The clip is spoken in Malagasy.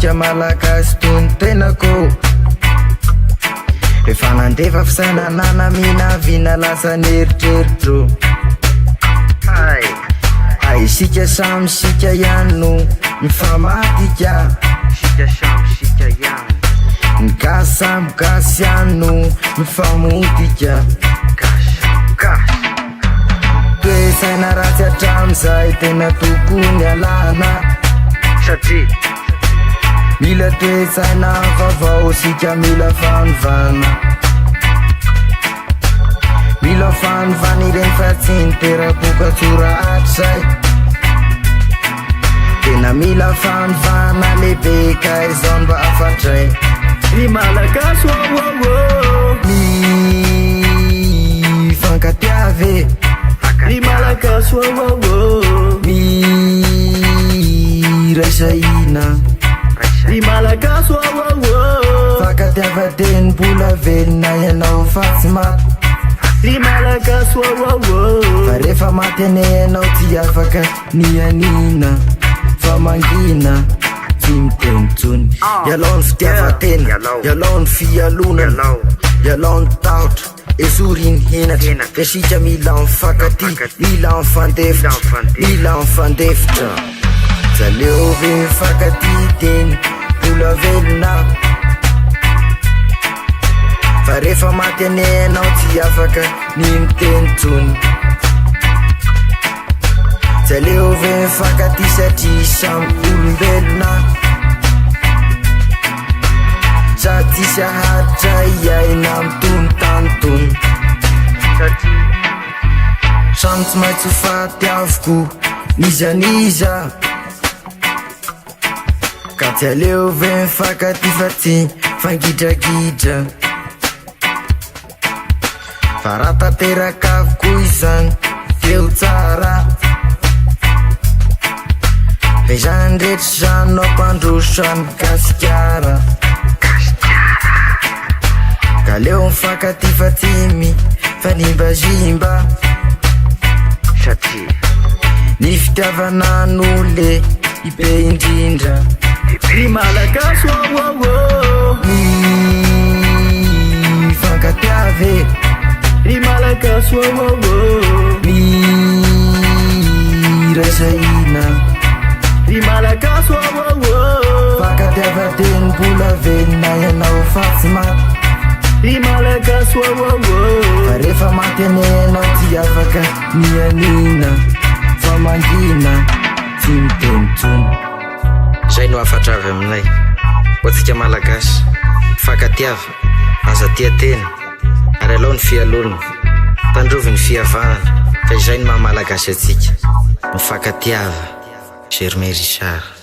sika malagasy tony tenako rehefa nandefa fisainanana mina vina lasa neritreritro ay sika samy sika ihany no mifamatika sika samy sika ihany ny gasy samy gasy ihany no mifamotika toesaina ratsy atramizay tena tokony alana satria mila toesaina vaovao sika mila fanovana mila fanovana ireny fa tsy niteraboka tsoratry zay tena mila fanovana lehibe ka izao mba afatray ry malagasy ny fankatiave ry malagasy ny raisahina ry malagasy fankatiava-teny-bola velona ianao fa tsy maty ry malagasy fa rehefa maty ane anao tsy afaka ny anina fa mangina tsy miteny tsony ialao ny fitiavatena ialao ny fialonana ialao ny tahotra esory ny henatra fa sika mila mifankaty mila mifandefitra mila mifandefitra zaleovy mifankaty teny bola velona fa rehefa maty ane anao tsy afaka ny miteny tsony zaleovy mifankaty satria samy olombelona sady tsisy aharitra iaina mitony tany tony samy tsy maintsy faty avoko nizaniza ka tsy aleovy mifankaty fa tsy fangidragidra fa raha tanteraka avoko izany teo tsara fa izany rehetra zany no ampandrosotra ny gasikara ka leo mifankaty fa tsy mifanimbazimba satria ny fitiavana nole ibe indrindra ry malagasy ny fankatiave ry malagasy ny raisahina ry malagasy fankatiava-teny-bola velona ianao fa tsy maty ry malagasy fa rehefa maty ane anao tsy afaka ny anina fa mangina tsy miteny tsony zay no afatravy aminay ho atsika malagasy fankatiava aza tia tena ary alao ny fialonana tandrovy ny fihavanana fa izay no maha malagasy atsika mifankatiava Germain Richard.